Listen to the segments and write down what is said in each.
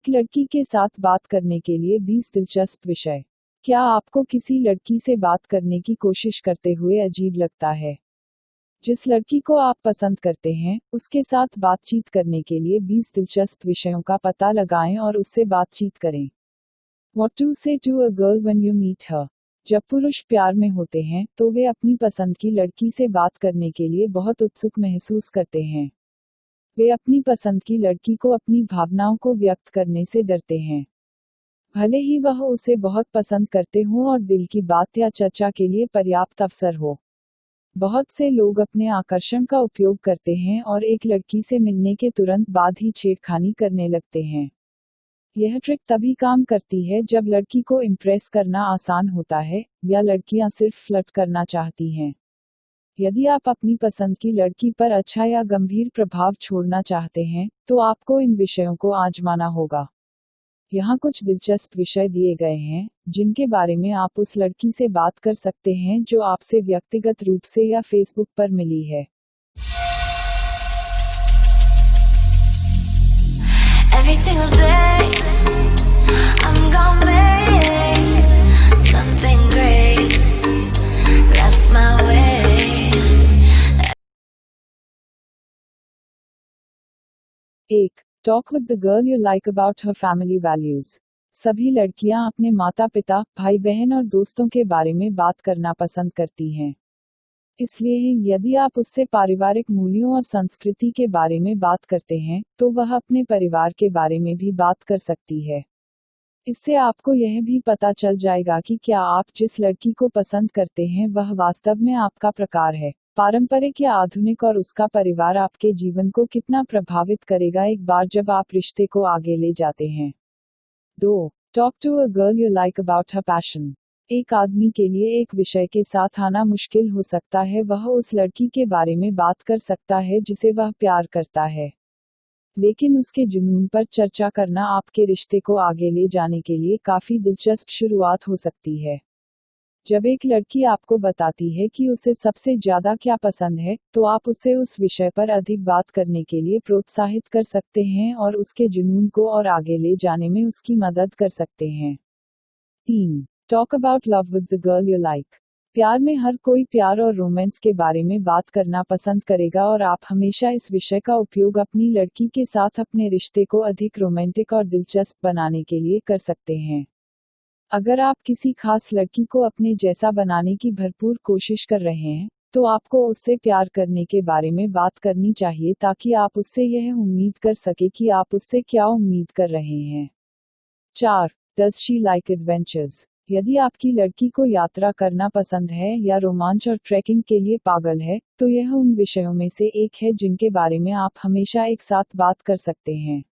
लड़की के साथ बात करने के लिए 20 दिलचस्प विषय। क्या आपको किसी लड़की से बात करने की कोशिश करते हुए अजीब लगता है? जिस लड़की को आप पसंद करते हैं, उसके साथ बातचीत करने के लिए 20 दिलचस्प विषयों का पता लगाएं और उससे बातचीत करें। What to say to a girl when you meet her? जब पुरुष प्यार में होते हैं, तो वे अपनी पसंद की लड़की से बात करने के लिए बहुत उत्सुक महसूस करते हैं। वे अपनी पसंद की लड़की को अपनी भावनाओं को व्यक्त करने से डरते हैं। भले ही वह उसे बहुत पसंद करते हों और दिल की बात या चर्चा के लिए पर्याप्त अवसर हो। बहुत से लोग अपने आकर्षण का उपयोग करते हैं और एक लड़की से मिलने के तुरंत बाद ही छेड़खानी करने लगते हैं। यह ट्रिक तभी काम करती है जब लड़की को इम्प्रेस करना आसान होता है, या लड़कियां सिर्फ फ्लर्ट करना चाहती हैं। यदि आप अपनी पसंद की लड़की पर अच्छा या गंभीर प्रभाव छोड़ना चाहते हैं, तो आपको इन विषयों को आजमाना होगा। यहाँ कुछ दिलचस्प विषय दिए गए हैं, जिनके बारे में आप उस लड़की से बात कर सकते हैं जो आपसे व्यक्तिगत रूप से या फेसबुक पर मिली है। Every single day, I'm gonna make something great. That's my way. 1. Talk with the girl you like about her family values. सभी लड़कियां अपने माता पिता, भाई बहन और दोस्तों के बारे में बात करना पसंद करती हैं। इसलिए यदि आप उससे पारिवारिक मूल्यों और संस्कृति के बारे में बात करते हैं, तो वह अपने परिवार के बारे में भी बात कर सकती है। इससे आपको यह भी पता चल जाएगा कि क्या आप जिस लड़की को पसंद करते हैं वह वास्तव में आपका प्रकार है, पारंपरिक या आधुनिक, और उसका परिवार आपके जीवन को कितना प्रभावित करेगा एक बार जब आप रिश्ते को आगे ले जाते हैं। 2. Talk to a girl you like about her passion. एक आदमी के लिए एक विषय के साथ आना मुश्किल हो सकता है, वह उस लड़की के बारे में बात कर सकता है जिसे वह प्यार करता है। लेकिन उसके जुनून पर चर्चा करना आपके रिश्ते को आगे ले जाने के लिए काफी दिलचस्प शुरुआत हो सकती है। जब एक लड़की आपको बताती है कि उसे सबसे ज्यादा क्या पसंद है, तो आप उसे उस विषय पर अधिक बात करने के लिए प्रोत्साहित कर सकते हैं और उसके जुनून को और आगे ले जाने में उसकी मदद कर सकते हैं। 3. Talk about love with the girl you like. प्यार में हर कोई प्यार और रोमांस के बारे में बात करना पसंद करेगा और आप हमेशा इस विषय का उपयोग अपनी लड़की के साथ अपने रिश्ते को अधिक रोमांटिक और दिलचस्प बनाने के लिए कर सकते हैं। अगर आप किसी खास लड़की को अपने जैसा बनाने की भरपूर कोशिश कर रहे हैं, तो आपको उससे प्यार करने के बारे में बात करनी चाहिए ताकि आप उससे यह उम्मीद कर सके कि आप उससे क्या उम्मीद कर रहे हैं। 4. Does she like adventures. यदि आपकी लड़की को यात्रा करना पसंद है या रोमांच और ट्रैकिंग के लिए पागल है, तो यह उन विषयों में से एक है जिनके बारे में आप हमेशा एक साथ बात कर सकते हैं।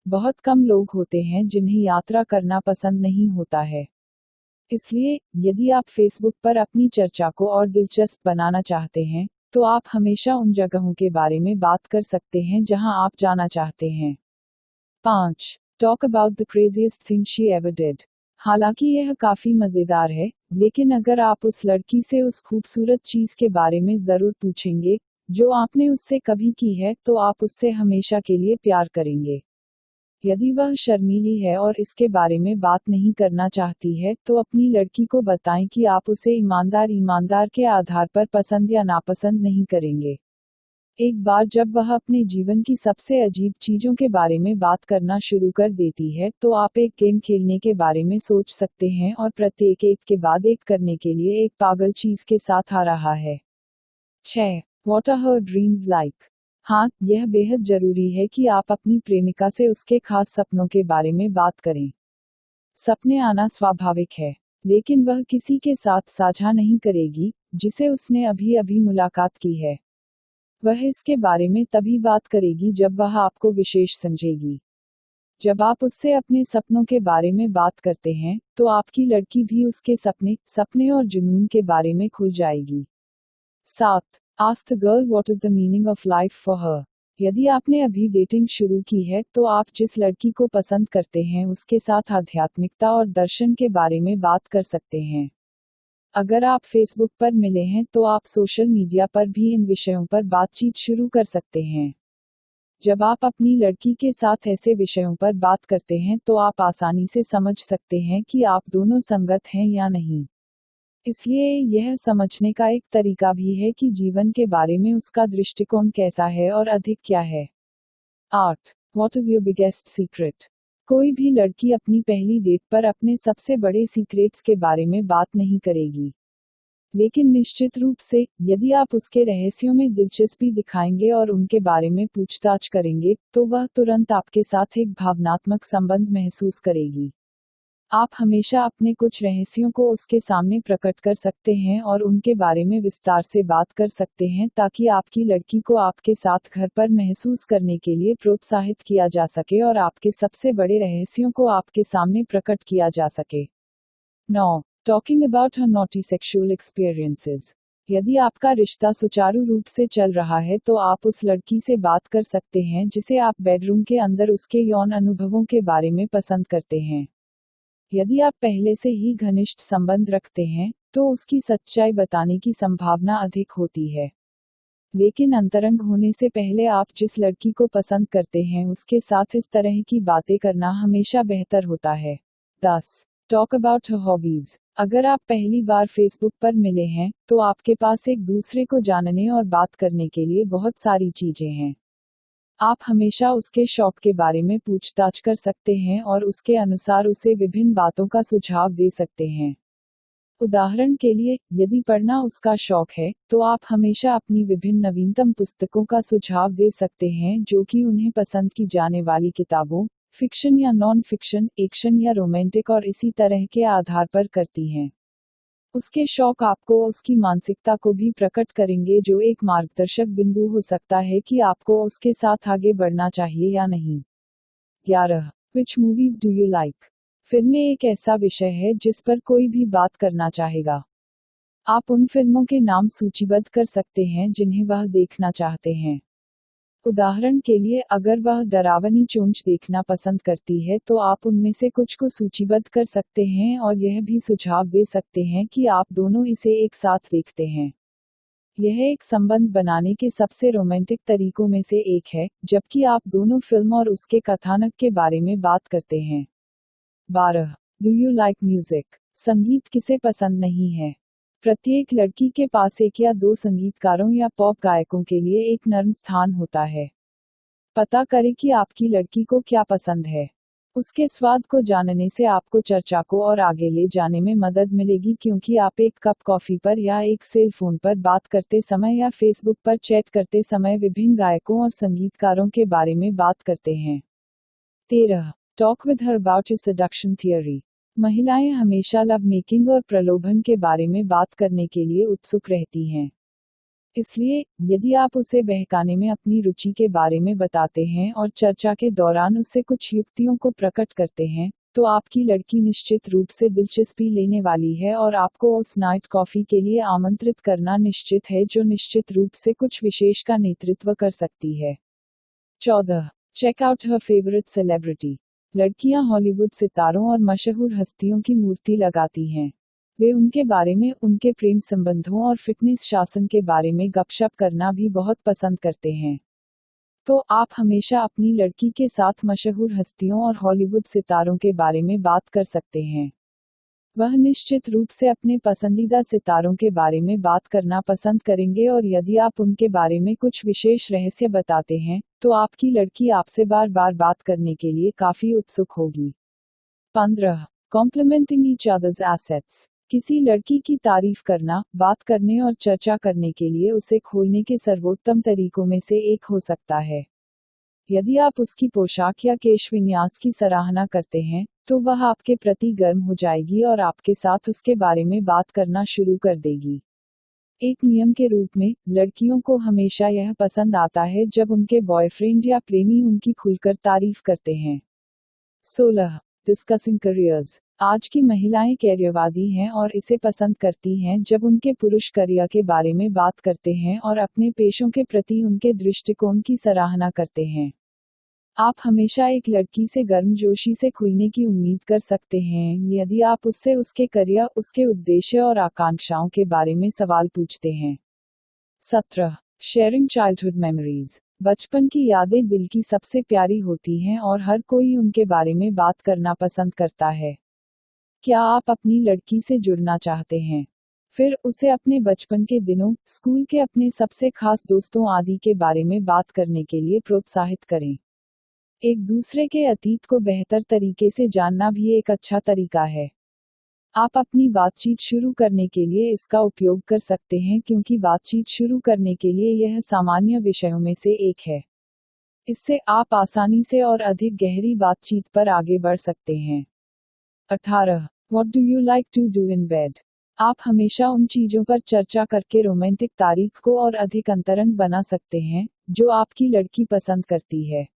बहुत कम लोग होते हैं जिन्हें यात्रा करना पसंद नहीं होता है। इसलिए, यदि आप फेसबुक पर अपनी चर्चा को और दिलचस्प बनाना चाहते हैं, तो आप हमेशा उन जगहों के बारे में बात कर सकते हैं जहां आप जाना चाहते हैं। 5. Talk about the craziest thing she ever did. हालांकि यह काफी मजेदार है, लेकिन अगर आप उस लड़की से उस खूबसूरत चीज के बारे में जरूर पूछेंगे जो आपने उससे कभी की है, तो आप उससे हमेशा के लिए प्यार करेंगे। यदि वह शर्मीली है और इसके बारे में बात नहीं करना चाहती है, तो अपनी लड़की को बताएं कि आप उसे ईमानदार के आधार पर पसंद या नापसंद नहीं करेंगे। एक बार जब वह अपने जीवन की सबसे अजीब चीजों के बारे में बात करना शुरू कर देती है, तो आप एक गेम खेलने के बारे में सोच सकते हैं और प्रत्येक एक के बाद एक करने के लिए एक पागल चीज के साथ आ रहा है। 6. What are her dreams like? हाँ, यह बेहद जरूरी है कि आप अपनी प्रेमिका से उसके खास सपनों के बारे में बात करें। सपने आना स्वाभाविक है, लेकिन वह किसी के साथ साझा नहीं करेगी जिसे उसने अभी अभी मुलाकात की है। वह इसके बारे में तभी बात करेगी जब वह आपको विशेष समझेगी। जब आप उससे अपने सपनों के बारे में बात करते हैं, तो आपकी लड़की भी उसके सपने और जुनून के बारे में खुल जाएगी। 7. Ask the girl what is the meaning of life for her. यदि आपने अभी डेटिंग शुरू की है, तो आप जिस लड़की को पसंद करते हैं उसके साथ आध्यात्मिकता और दर्शन के बारे में बात कर सकते हैं। अगर आप फेसबुक पर मिले हैं, तो आप सोशल मीडिया पर भी इन विषयों पर बातचीत शुरू कर सकते हैं। जब आप अपनी लड़की के साथ ऐसे विषयों पर बात करते हैं तो आप आसानी से समझ सकते हैं कि आप दोनों संगत हैं या नहीं। इसलिए यह समझने का एक तरीका भी है कि जीवन के बारे में उसका दृष्टिकोण कैसा है और अधिक क्या है। 8. What is your biggest secret? कोई भी लड़की अपनी पहली डेट पर अपने सबसे बड़े सीक्रेट्स के बारे में बात नहीं करेगी। लेकिन निश्चित रूप से, यदि आप उसके रहस्यों में दिलचस्पी दिखाएंगे और उनके बारे में पूछताछ करेंगे, तो वह तुरंत आपके साथ एक भावनात्मक संबंध महसूस करेगी। आप हमेशा अपने कुछ रहस्यों को उसके सामने प्रकट कर सकते हैं और उनके बारे में विस्तार से बात कर सकते हैं ताकि आपकी लड़की को आपके साथ घर पर महसूस करने के लिए प्रोत्साहित किया जा सके और आपके सबसे बड़े रहस्यों को आपके सामने प्रकट किया जा सके। 9. Talking about her naughty sexual experiences. यदि आपका रिश्ता सुचारू रूप से चल रहा है तो आप उस लड़की से बात कर सकते हैं जिसे आप बेडरूम के अंदर उसके यौन अनुभवों के बारे में पसंद करते हैं। यदि आप पहले से ही घनिष्ठ संबंध रखते हैं, तो उसकी सच्चाई बताने की संभावना अधिक होती है। लेकिन अंतरंग होने से पहले आप जिस लड़की को पसंद करते हैं उसके साथ इस तरह की बातें करना हमेशा बेहतर होता है। 10. Talk about her hobbies. अगर आप पहली बार फेसबुक पर मिले हैं, तो आपके पास एक दूसरे को जानने और बात करने के लिए बहुत सारी चीजें हैं। आप हमेशा उसके शौक के बारे में पूछताछ कर सकते हैं और उसके अनुसार उसे विभिन्न बातों का सुझाव दे सकते हैं। उदाहरण के लिए, यदि पढ़ना उसका शौक है, तो आप हमेशा अपनी विभिन्न नवीनतम पुस्तकों का सुझाव दे सकते हैं जो कि उन्हें पसंद की जाने वाली किताबों, फिक्शन या नॉन फिक्शन, एक्शन या रोमांटिक और इसी तरह के आधार पर करती हैं। उसके शौक आपको उसकी मानसिकता को भी प्रकट करेंगे जो एक मार्गदर्शक बिंदु हो सकता है कि आपको उसके साथ आगे बढ़ना चाहिए या नहीं। 11. Which movies do you like? फिल्में एक ऐसा विषय है जिस पर कोई भी बात करना चाहेगा। आप उन फिल्मों के नाम सूचीबद्ध कर सकते हैं जिन्हें वह देखना चाहते हैं। उदाहरण के लिए, अगर वह डरावनी चोंच देखना पसंद करती है तो आप उनमें से कुछ को सूचीबद्ध कर सकते हैं और यह भी सुझाव दे सकते हैं कि आप दोनों इसे एक साथ देखते हैं। यह एक संबंध बनाने के सबसे रोमांटिक तरीकों में से एक है, जबकि आप दोनों फिल्म और उसके कथानक के बारे में बात करते हैं। 12. Do you like music? संगीत किसे पसंद नहीं है? प्रत्येक लड़की के पास एक या दो संगीतकारों या पॉप गायकों के लिए एक नर्म स्थान होता है। पता करें कि आपकी लड़की को क्या पसंद है। उसके स्वाद को जानने से आपको चर्चा को और आगे ले जाने में मदद मिलेगी क्योंकि आप एक कप कॉफी पर या एक सेल फोन पर बात करते समय या फेसबुक पर चैट करते समय विभिन्न गायकों और संगीतकारों के बारे में बात करते हैं। 13. Talk with her about his seduction theory. महिलाएं हमेशा लव मेकिंग और प्रलोभन के बारे में बात करने के लिए उत्सुक रहती हैं। इसलिए, यदि आप उसे बहकाने में अपनी रुचि के बारे में बताते हैं और चर्चा के दौरान उससे कुछ युक्तियों को प्रकट करते हैं, तो आपकी लड़की निश्चित रूप से दिलचस्पी लेने वाली है और आपको उस नाइट कॉफी के लिए आमंत्रित करना निश्चित है जो निश्चित रूप से कुछ विशेष का नेतृत्व कर सकती है। 14. Check out her favorite celebrity. लड़कियां हॉलीवुड सितारों और मशहूर हस्तियों की मूर्ति लगाती हैं। वे उनके बारे में, उनके प्रेम संबंधों और फिटनेस शासन के बारे में गपशप करना भी बहुत पसंद करते हैं। तो आप हमेशा अपनी लड़की के साथ मशहूर हस्तियों और हॉलीवुड सितारों के बारे में बात कर सकते हैं। वह निश्चित रूप से अपने पसंदीदा सितारों के बारे में बात करना पसंद करेंगे और यदि आप उनके बारे में कुछ विशेष रहस्य बताते हैं, तो आपकी लड़की आपसे बार बार बात करने के लिए काफी उत्सुक होगी। 15. Complimenting each other's assets. किसी लड़की की तारीफ करना, बात करने और चर्चा करने के लिए उसे खोलने के सर्वोत्तम तरीकों में से एक हो सकता है। यदि आप उसकी पोशाक या केश विन्यास की सराहना करते हैं, तो वह आपके प्रति गर्म हो जाएगी और आपके साथ उसके बारे में बात करना शुरू कर देगी। एक नियम के रूप में, लड़कियों को हमेशा यह पसंद आता है जब उनके बॉयफ्रेंड या प्रेमी उनकी खुलकर तारीफ करते हैं। 16. Discussing careers. आज की महिलाएं कैरियरवादी हैं और इसे पसंद करती हैं जब उनके पुरुष करियर के बारे में बात करते हैं और अपने पेशों के प्रति उनके दृष्टिकोण की सराहना करते हैं। आप हमेशा एक लड़की से गर्मजोशी से खुलने की उम्मीद कर सकते हैं यदि आप उससे उसके करियर, उसके उद्देश्य और आकांक्षाओं के बारे में सवाल पूछते हैं। 17. Sharing childhood memories. बचपन की यादें दिल की सबसे प्यारी होती हैं और हर कोई उनके बारे में बात करना पसंद करता है। क्या आप अपनी लड़की से जुड़ना चाहते हैं? फिर उसे अपने बचपन के दिनों, स्कूल के अपने सबसे खास दोस्तों आदि के बारे में बात करने के लिए प्रोत्साहित करें। एक दूसरे के अतीत को बेहतर तरीके से जानना भी एक अच्छा तरीका है। आप अपनी बातचीत शुरू करने के लिए इसका उपयोग कर सकते हैं क्योंकि बातचीत शुरू करने के लिए यह सामान्य विषयों में से एक है। इससे आप आसानी से और अधिक गहरी बातचीत पर आगे बढ़ सकते हैं। 18. What do you like to do in bed? आप हमेशा उन चीजों पर चर्चा करके रोमांटिक तारीख को और अधिक अंतरंग बना सकते हैं, जो आपकी लड़की पसंद करती है।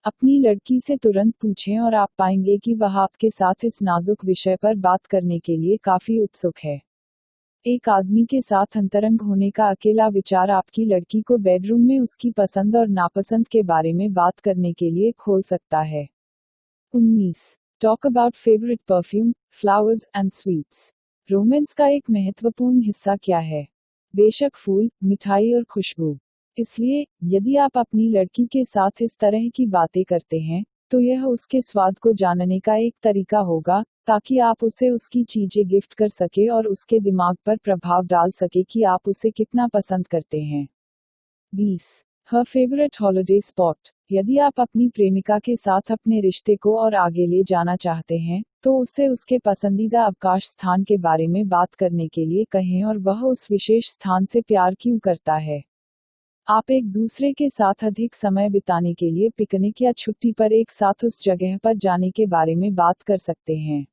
अपनी लड़की से तुरंत पूछें और आप पाएंगे कि वह आपके साथ इस नाजुक विषय पर बात करने के लिए काफी उत्सुक है। एक आदमी के साथ अंतरंग होने का अकेला विचार आपकी लड़की को बेडरूम में उसकी पसंद और नापसंद के बारे में बात करने के लिए खोल सकता है। 19. Talk about favorite perfume, flowers and sweets. Romance का एक महत्वपूर्ण हिस्सा क्या है? बेशक फूल, मिठाई और खुशबू। इसलिए, यदि आप अपनी लड़की के साथ इस तरह की बातें करते हैं, तो यह उसके स्वाद को जानने का एक तरीका होगा, ताकि आप उसे उसकी चीजें गिफ्ट कर सके और उसके दिमाग पर प्रभाव डाल सके कि आप उसे कितना पसंद करते हैं। 20. Her favorite holiday spot. यदि आप अपनी प्रेमिका के साथ अपने रिश्ते को और आगे ले जाना चाहते हैं, तो उससे उसके पसंदीदा अवकाश स्थान के बारे में बात करने के लिए कहें और वह उस विशेष स्थान से प्यार क्यों करता है। आप एक दूसरे के साथ अधिक समय बिताने के लिए पिकनिक या छुट्टी पर एक साथ उस जगह पर जाने के बारे में बात कर सकते हैं।